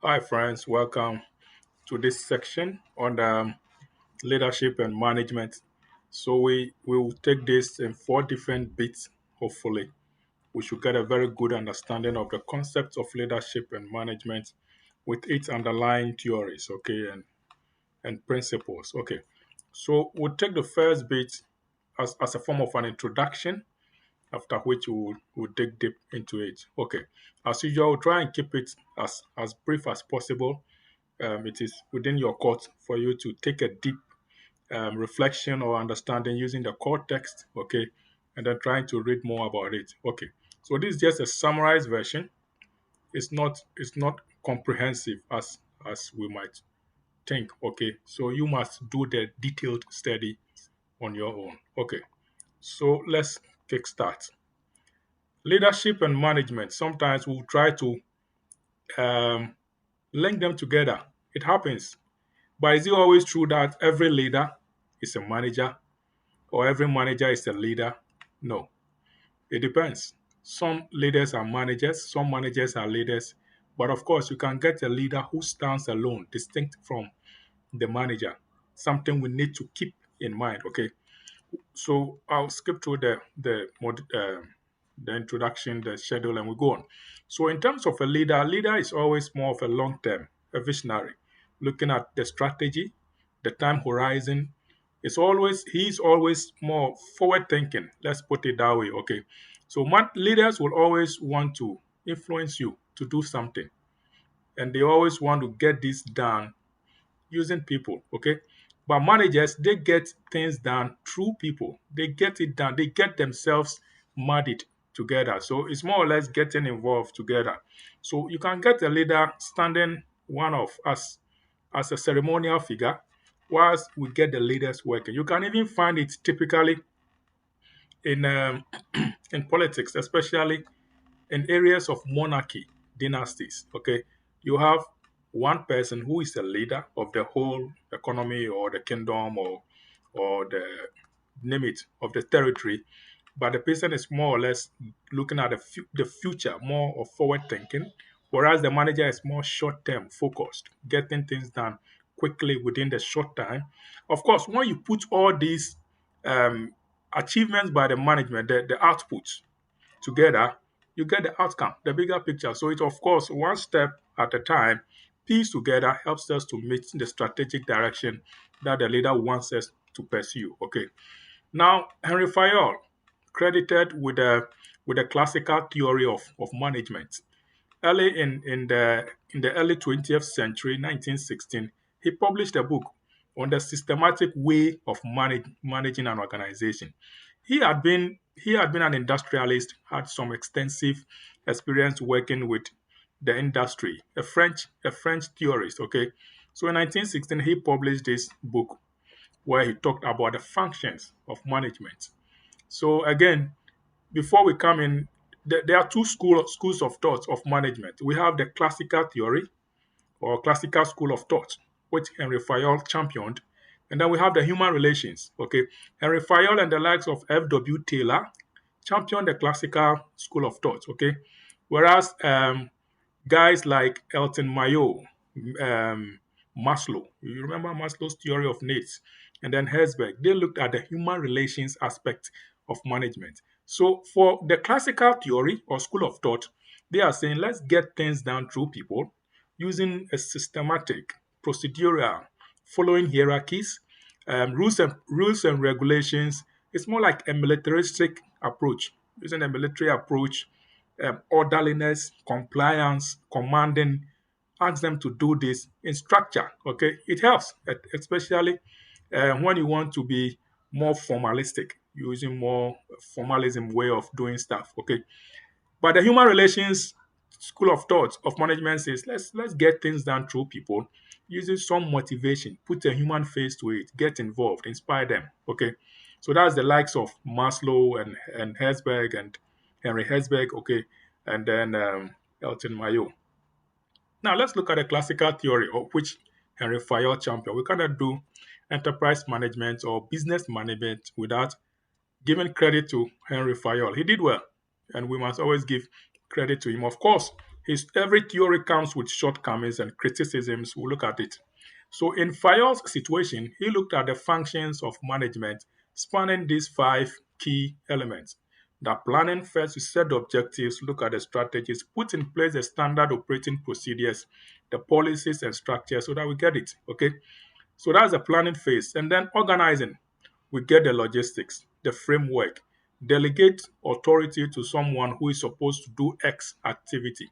Hi, friends. Welcome to this section on leadership and management. So we will take this in four different bits. Hopefully, we should get a very good understanding of the concepts of leadership and management with its underlying theories, okay, and principles. Okay. So we'll take the first bit as a form of an introduction, after which we'll dig deep into it. Okay. As usual, we'll try and keep it as brief as possible. It is within your court for you to take a deep reflection or understanding using the core text, okay, and then trying to read more about it. Okay, so this is just a summarized version. It's not comprehensive as we might think. Okay, so you must do the detailed study on your own. Okay, so let's kickstart. Leadership and management. Sometimes we'll try to um, link them together. It happens. But is it always true that every leader is a manager or every manager is a leader? No, it depends. Some leaders are managers, some managers are leaders. But of course, you can get a leader who stands alone, distinct from the manager. Something we need to keep in mind. Okay, so I'll skip through the introduction, the schedule, and we go on. So in terms of a leader is always more of a long term, a visionary, looking at the strategy, the time horizon. He's always more forward thinking. Let's put it that way. Okay, so leaders will always want to influence you to do something, and they always want to get this done using people, okay? But managers, they get things done through people. They get it done. They get themselves married together. So it's more or less getting involved together. So you can get a leader standing one of us as a ceremonial figure, whilst we get the leaders working. You can even find it typically in in politics, especially in areas of monarchy dynasties. Okay, you have one person who is the leader of the whole economy or the kingdom or the name it of the territory, but the person is more or less looking at the future, more of forward thinking, whereas the manager is more short term focused, getting things done quickly within the short time. Of course, when you put all these um, achievements by the management, the outputs together, you get the outcome, the bigger picture. So it, of course, one step at a time, piece together helps us to meet the strategic direction that the leader wants us to pursue. Okay. Now, Henry Fayol, credited with the classical theory of management. Early in the early 20th century, 1916, he published a book on the systematic way of managing an organization. He had been an industrialist, had some extensive experience working with the industry, a French theorist. Okay, so in 1916 he published this book where he talked about the functions of management. So again, before we come in, there are schools of thought of management. We have the classical theory or classical school of thought, which Henry Fayol championed, and then we have the human relations. Okay, Henry Fayol and the likes of F.W. Taylor championed the classical school of thought. Okay, whereas guys like Elton Mayo, Maslow, you remember Maslow's theory of needs, and then Herzberg, they looked at the human relations aspect of management. So for the classical theory or school of thought, they are saying let's get things done through people using a systematic, procedural, following hierarchies, rules and regulations. It's more like a militaristic approach, using a military approach, orderliness, compliance, commanding, ask them to do this in structure. Okay, it helps, especially when you want to be more formalistic, using more formalism way of doing stuff. Okay, but the human relations school of thought of management says let's get things done through people using some motivation, put a human face to it, get involved, inspire them. Okay, so that's the likes of Maslow and Herzberg and Henry Herzberg. Okay, and then Elton Mayo. Now let's look at the classical theory of which Henry Fayol championed. We cannot do enterprise management or business management without giving credit to Henry Fayol. He did well, and we must always give credit to him. Of course, His every theory comes with shortcomings and criticisms. We'll look at it. So in Fayol's situation, he looked at the functions of management spanning these five key elements. The planning first to set the objectives, look at the strategies, put in place the standard operating procedures, the policies and structures so that we get it. Okay. So that's the planning phase. And then organizing, we get the logistics, the framework, delegate authority to someone who is supposed to do X activity,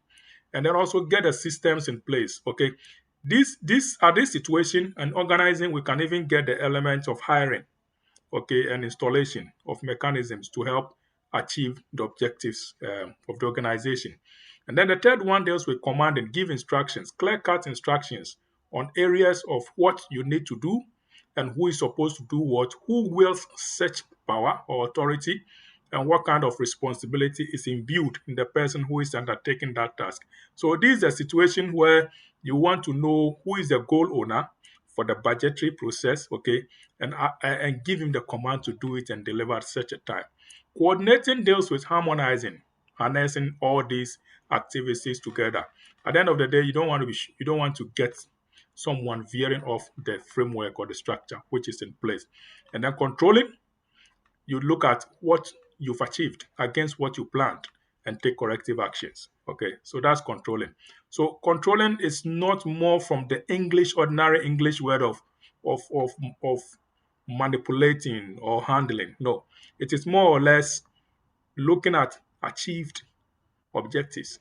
and then also get the systems in place. Okay. This at this situation and organizing, we can even get the elements of hiring, okay, and installation of mechanisms to help achieve the objectives of the organization. And then the third one deals with command and give instructions, clear cut instructions on areas of what you need to do and who is supposed to do what, who wields such power or authority, and what kind of responsibility is imbued in the person who is undertaking that task. So this is a situation where you want to know who is the goal owner for the budgetary process, okay, and give him the command to do it and deliver at such a time. Coordinating deals with harnessing all these activities together. At the end of the day, you don't want to get someone veering off the framework or the structure which is in place. And then controlling, you look at what you've achieved against what you planned and take corrective actions. Okay, so that's controlling. So controlling is not more from the ordinary English word of manipulating or handling. No, it is more or less looking at achieved objectives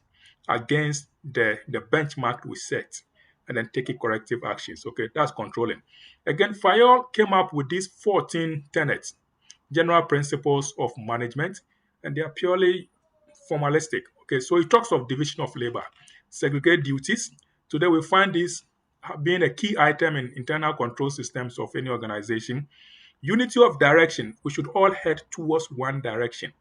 against the benchmark we set and then taking corrective actions. Okay, that's controlling. Again, Fayol came up with these 14 tenets, general principles of management, and they are purely formalistic. Okay, so it talks of division of labor, segregate duties. Today we find this being a key item in internal control systems of any organization. Unity of direction, we should all head towards one direction.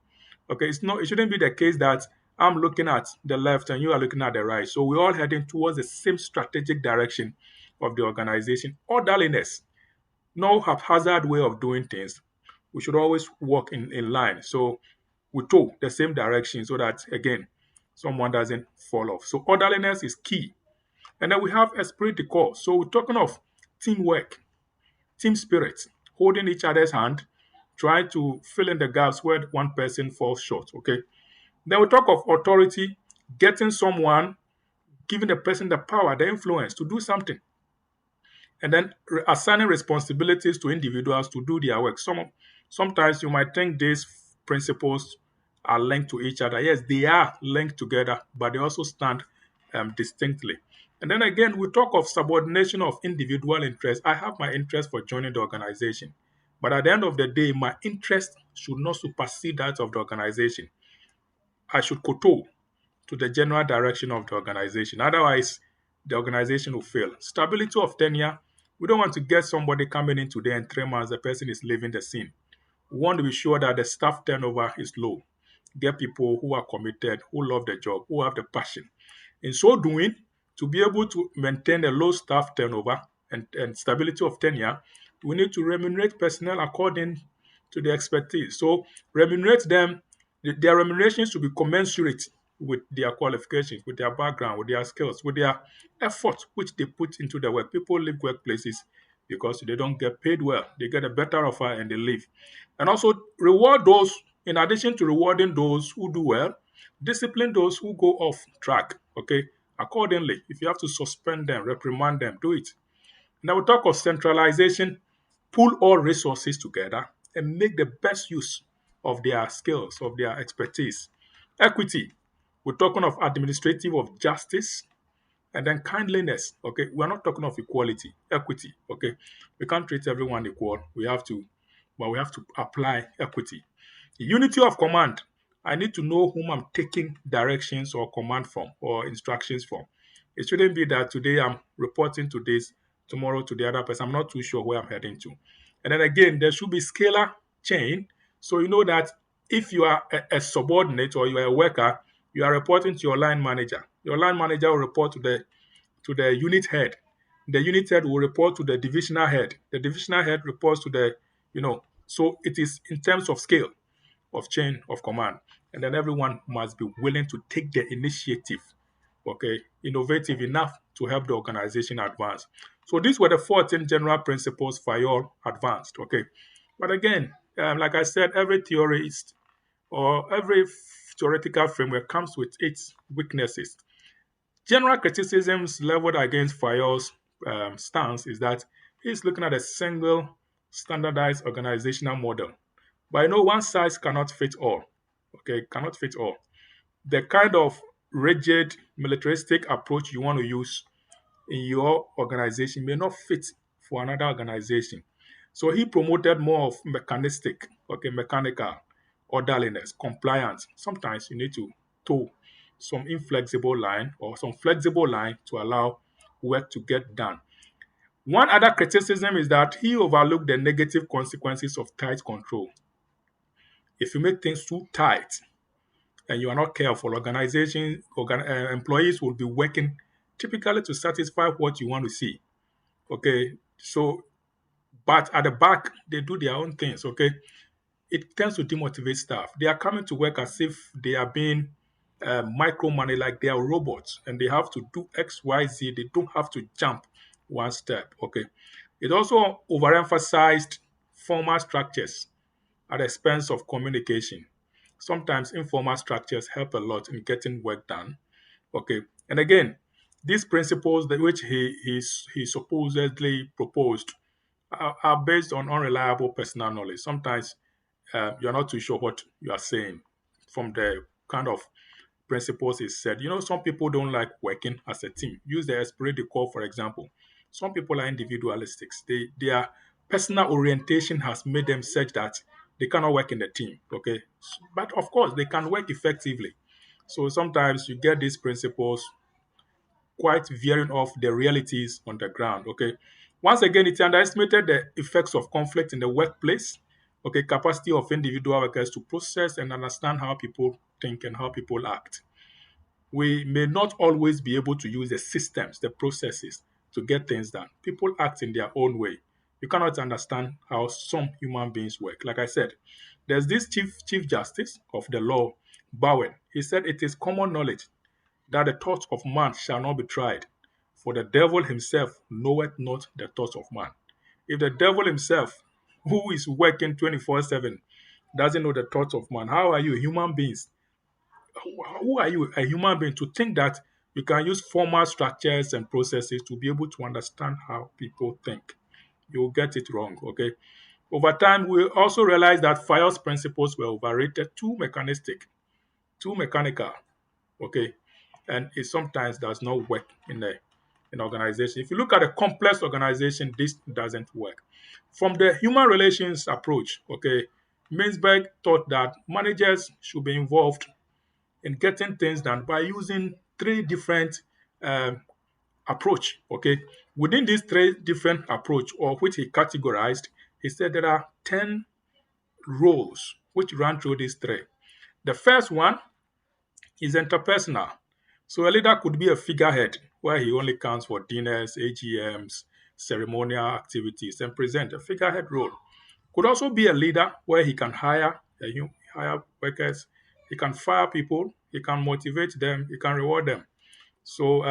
Okay, it shouldn't be the case that I'm looking at the left and you are looking at the right. So we're all heading towards the same strategic direction of the organization. Orderliness, no haphazard way of doing things. We should always walk in line. So we tow the same direction so that again someone doesn't fall off. So orderliness is key. And then we have esprit de corps. So we're talking of teamwork, team spirit, holding each other's hand, trying to fill in the gaps where one person falls short. Okay. Then we talk of authority, getting someone, giving the person the power, the influence to do something, and then assigning responsibilities to individuals to do their work. Sometimes you might think these principles are linked to each other. Yes, they are linked together, but they also stand distinctly. And then again, we talk of subordination of individual interests. I have my interest for joining the organization, but at the end of the day, my interest should not supersede that of the organization. I should kowtow to the general direction of the organization. Otherwise, the organization will fail. Stability of tenure. We don't want to get somebody coming in today and 3 months the person is leaving the scene. We want to be sure that the staff turnover is low. Get people who are committed, who love the job, who have the passion. In so doing, to be able to maintain a low staff turnover and stability of tenure, we need to remunerate personnel according to the expertise. So remunerate them, their remuneration should be commensurate with their qualifications, with their background, with their skills, with their effort which they put into the work. People leave workplaces because they don't get paid well. They get a better offer and they leave. And also reward those, in addition to rewarding those who do well, discipline those who go off track. Okay, accordingly, if you have to suspend them, reprimand them, do it. Now we talk of centralization, pull all resources together and make the best use of their skills, of their expertise. Equity, we're talking of administrative of justice, and then kindliness. Okay, we're not talking of equality, equity. Okay, we can't treat everyone equal. We have to apply equity. Unity of command. I need to know whom I'm taking directions or command from or instructions from. It shouldn't be that today I'm reporting to this, tomorrow to the other person. I'm not too sure where I'm heading to. And then again, there should be scalar chain. So you know that if you are a subordinate or you are a worker, you are reporting to your line manager. Your line manager will report to the unit head. The unit head will report to the divisional head. The divisional head reports to so it is in terms of scale of chain of command. And then everyone must be willing to take the initiative okay, innovative enough to help the organization advance. So these were the 14 general principles Fayol advanced, okay. But again, like I said, every theorist or every theoretical framework comes with its weaknesses. General criticisms leveled against Fayol's stance is that he's looking at a single standardized organizational model. But I know one size cannot fit all. Okay, cannot fit all. The kind of rigid militaristic approach you want to use in your organization may not fit for another organization. So he promoted more of mechanistic, okay, mechanical, orderliness, compliance. Sometimes you need to toe some inflexible line or some flexible line to allow work to get done. One other criticism is that he overlooked the negative consequences of tight control. If you make things too tight and you are not careful, employees will be working typically to satisfy what you want to see. Okay, so but at the back they do their own things. Okay, it tends to demotivate staff. They are coming to work as if they are being micromanaged, like they are robots, and they have to do X, Y, Z. They don't have to jump one step. Okay, it also overemphasized formal structures at the expense of communication. Sometimes informal structures help a lot in getting work done. Okay, and again, these principles that which he supposedly proposed are based on unreliable personal knowledge. Sometimes you're not too sure what you are saying from the kind of principles he said. You know, some people don't like working as a team. Use the esprit de corps, for example. Some people are individualistics. Their personal orientation has made them such that they cannot work in the team. Okay, but of course they can work effectively. So sometimes you get these principles quite veering off the realities on the ground. Okay. Once again, it underestimated the effects of conflict in the workplace. Okay, capacity of individual workers to process and understand how people think and how people act. We may not always be able to use the systems, the processes to get things done. People act in their own way. You cannot understand how some human beings work. Like I said, there's this Chief Justice of the law, Bowen. He said it is common knowledge that the thoughts of man shall not be tried, for the devil himself knoweth not the thoughts of man. If the devil himself, who is working 24/7, doesn't know the thoughts of man, how are you human beings? Who are you, a human being, to think that you can use formal structures and processes to be able to understand how people think? You'll get it wrong, okay? Over time, we also realized that Fayol's principles were overrated, too mechanistic, too mechanical, okay? And it sometimes does not work in an organization. If you look at a complex organization, this doesn't work. From the human relations approach, okay, Mintzberg thought that managers should be involved in getting things done by using three different um, approach. Okay, within these three different approach, or which he categorized, he said there are 10 roles which run through these three. The first one is interpersonal. So a leader could be a figurehead where he only counts for dinners, AGMs, ceremonial activities, and present a figurehead role. Could also be a leader where he can hire workers, he can fire people, he can motivate them, he can reward them. So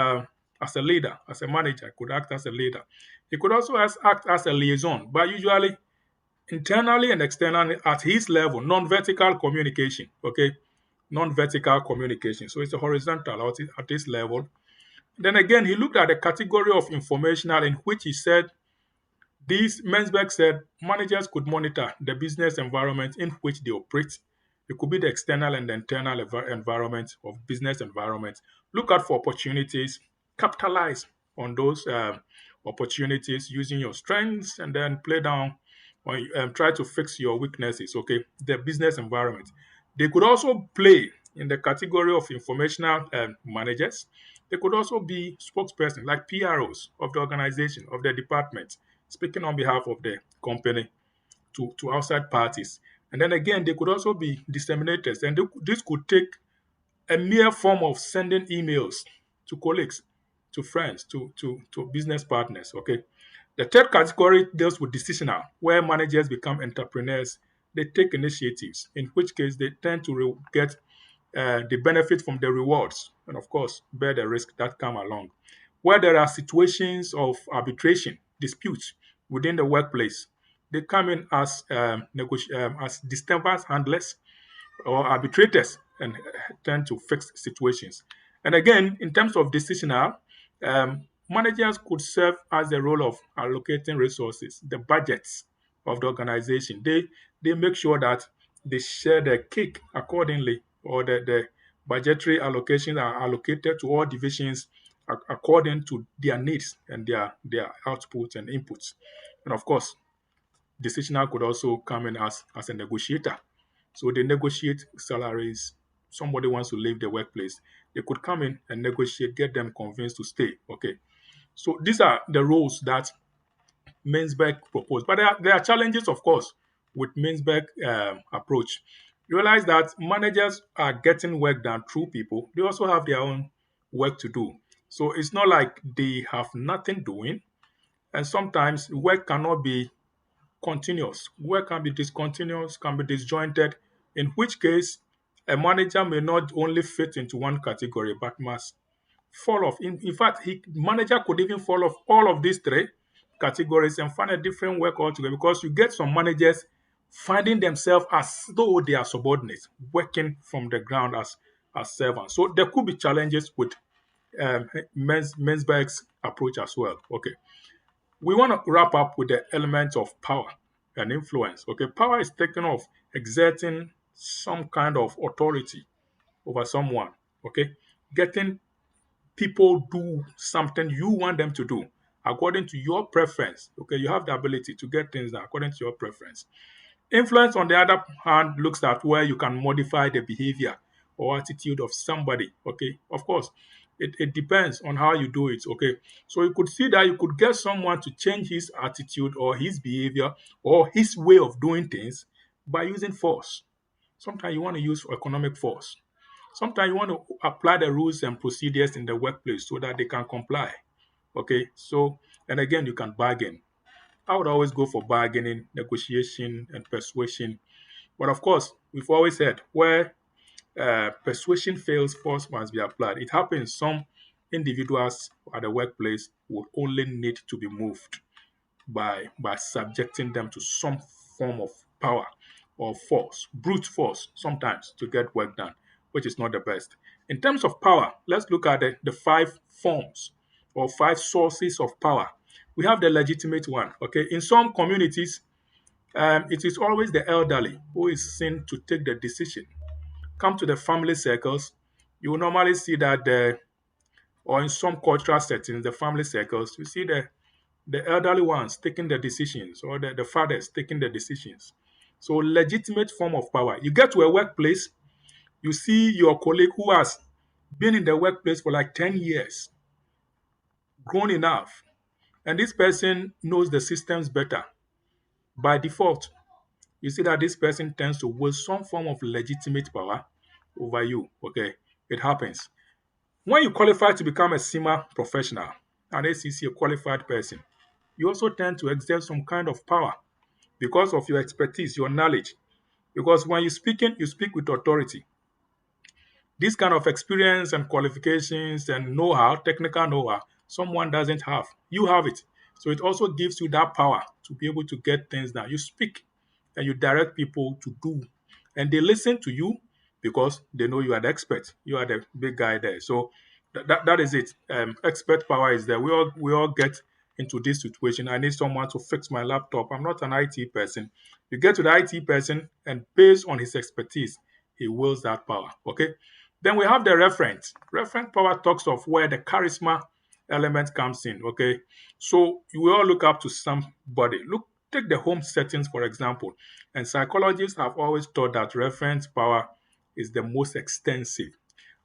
as a leader, as a manager, could act as a leader. He could also act as a liaison, but usually internally and externally at his level, non-vertical communication. Okay, non-vertical communication. So it's a horizontal at this level. Then again, he looked at the category of informational in which he said these Mensberg said managers could monitor the business environment in which they operate. It could be the external and the internal environment of business environment. Look out for opportunities, capitalize on those opportunities using your strengths, and then play down or try to fix your weaknesses. Okay, the business environment. They could also play in the category of informational managers. They could also be spokesperson, like PROs of the organization, of the department, speaking on behalf of the company to outside parties. And then again, they could also be disseminators, and this could take a mere form of sending emails to colleagues, to friends, to business partners. Okay. The third category deals with decisional, where managers become entrepreneurs. They take initiatives, in which case they tend to get they benefit from the rewards and, of course, bear the risk that come along. Where there are situations of arbitration, disputes within the workplace, they come in as as disturbance handlers or arbitrators and tend to fix situations. And again, in terms of decisional, managers could serve as the role of allocating resources, the budgets of the organization. They make sure that they share the cake accordingly, or the budgetary allocations are allocated to all divisions according to their needs and their outputs and inputs. And of course, decisional could also come in as a negotiator. So they negotiate salaries. Somebody wants to leave the workplace, they could come in and negotiate, get them convinced to stay. Okay. So these are the roles that Mainsberg proposed. But there are challenges, of course, with Mainsberg approach. You realize that managers are getting work done through people. They also have their own work to do. So it's not like they have nothing doing. And sometimes work cannot be continuous. Work can be discontinuous, can be disjointed, in which case a manager may not only fit into one category but must fall off. In fact, manager could even fall off all of these three categories and find a different work altogether, because you get some managers finding themselves as though they are subordinates, working from the ground as servants. So there could be challenges with Mensberg's approach as well. Okay. We want to wrap up with the element of power and influence. Okay, power is taken of exerting some kind of authority over someone. Okay, getting people do something you want them to do according to your preference. Okay, you have the ability to get things done according to your preference. Influence, on the other hand, looks at where you can modify the behavior or attitude of somebody. Okay, of course, it depends on how you do it. Okay, so you could see that you could get someone to change his attitude or his behavior or his way of doing things by using force. Sometimes you want to use economic force. Sometimes you want to apply the rules and procedures in the workplace so that they can comply. Okay, so, and again, you can bargain. I would always go for bargaining, negotiation, and persuasion. But of course, we've always said where persuasion fails, force must be applied. It happens some individuals at the workplace would only need to be moved by subjecting them to some form of power or force, brute force sometimes, to get work done, which is not the best. In terms of power, let's look at the five forms or five sources of power. We have the legitimate one. Okay, in some communities, it is always the elderly who is seen to take the decision. Come to the family circles, you will normally see that or in some cultural settings, the family circles, you see the elderly ones taking the decisions, or the fathers taking the decisions. So legitimate form of power. You get to a workplace, you see your colleague who has been in the workplace for like 10 years, grown enough, and this person knows the systems better. By default, you see that this person tends to wield some form of legitimate power over you. Okay, it happens. When you qualify to become a SEMA professional, an ACC qualified person, you also tend to exert some kind of power because of your expertise, your knowledge. Because when you're speaking, you speak with authority. This kind of experience and qualifications and know-how, technical know-how, someone doesn't have. You have it. So it also gives you that power to be able to get things done. You speak and you direct people to do. And they listen to you because they know you are the expert. You are the big guy there. So that is it. Expert power is there. We all get into this situation. I need someone to fix my laptop. I'm not an IT person. You get to the IT person, and based on his expertise, he wields that power. Okay. Then we have the referent. Referent power talks of where the charisma element comes in. Okay. So you will all look up to somebody. Take the home settings, for example. And psychologists have always thought that reference power is the most extensive.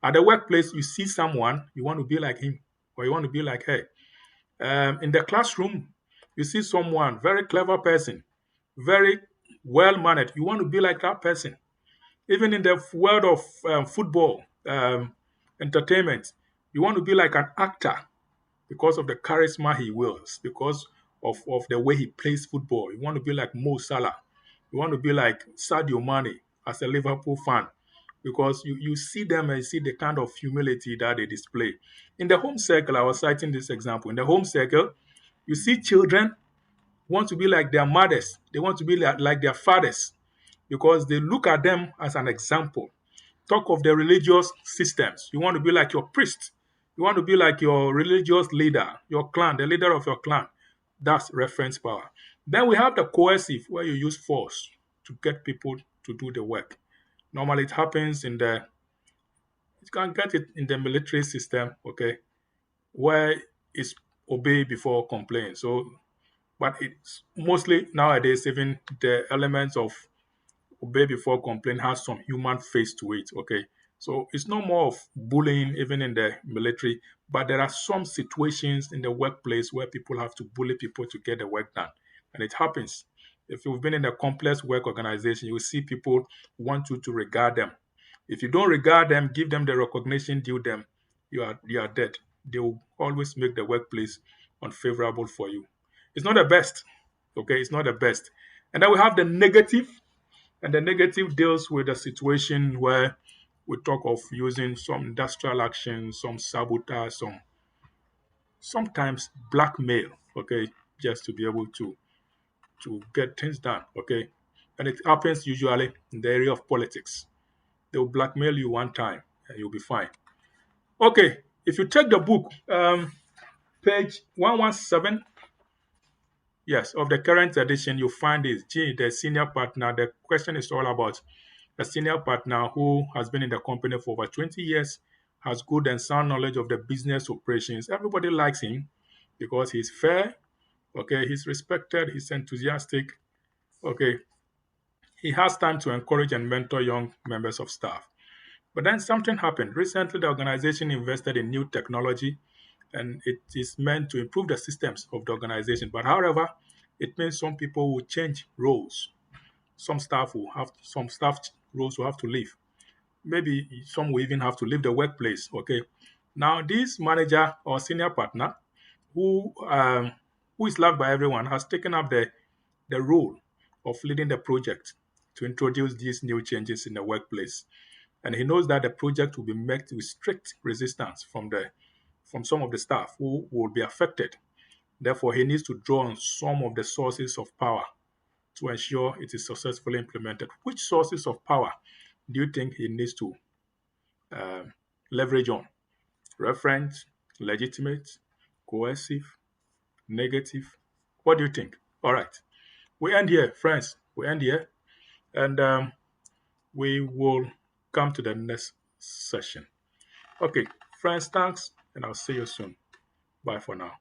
At the workplace, you see someone, you want to be like him or you want to be like her. In the classroom, you see someone, very clever person, very well mannered. You want to be like that person. Even in the world of football, entertainment, you want to be like an actor because of the charisma he wields, because of the way he plays football. You want to be like Mo Salah. You want to be like Sadio Mane as a Liverpool fan. because you see them and you see the kind of humility that they display. In the home circle, I was citing this example. In the home circle, you see children want to be like their mothers, they want to be like their fathers because they look at them as an example. Talk of the religious systems. You want to be like your priest. You want to be like your religious leader, your clan, the leader of your clan. That's reference power. Then we have the coercive, where you use force to get people to do the work. Normally, it happens in the, you can get it in the military system, okay, where it's obey before complain. So, but it's mostly nowadays, even the elements of obey before complain has some human face to it. Okay. So it's no more of bullying even in the military, but there are some situations in the workplace where people have to bully people to get the work done. And it happens. If you've been in a complex work organization, you will see people want you to regard them. If you don't regard them, give them the recognition due them, you are dead. They will always make the workplace unfavorable for you. It's not the best. Okay, it's not the best. And then we have the negative, and the negative deals with a situation where we talk of using some industrial action, some sabotage, some sometimes blackmail, okay, just to be able to get things done, okay. And it happens usually in the area of politics. They will blackmail you one time and you'll be fine. Okay, if you take the book, page 117, yes, of the current edition, you find is the senior partner. The question is all about a senior partner who has been in the company for over 20 years, has good and sound knowledge of the business operations. Everybody likes him because he's fair, okay, he's respected, he's enthusiastic, okay, he has time to encourage and mentor young members of staff. But then something happened. Recently, the organization invested in new technology and it is meant to improve the systems of the organization. But however, it means some people will change roles. Some staff roles will have to leave. Maybe some will even have to leave the workplace. Okay. Now, this manager or senior partner who is loved by everyone has taken up the role of leading the project to introduce these new changes in the workplace. And he knows that the project will be met with strict resistance from some of the staff who will be affected. Therefore, he needs to draw on some of the sources of power to ensure it is successfully implemented. Which sources of power do you think he needs to um, leverage on? Referent, legitimate, coercive, negative? What do you think? All right. We end here, friends. We end here. And we will come to the next session. Okay, friends, thanks. And I'll see you soon. Bye for now.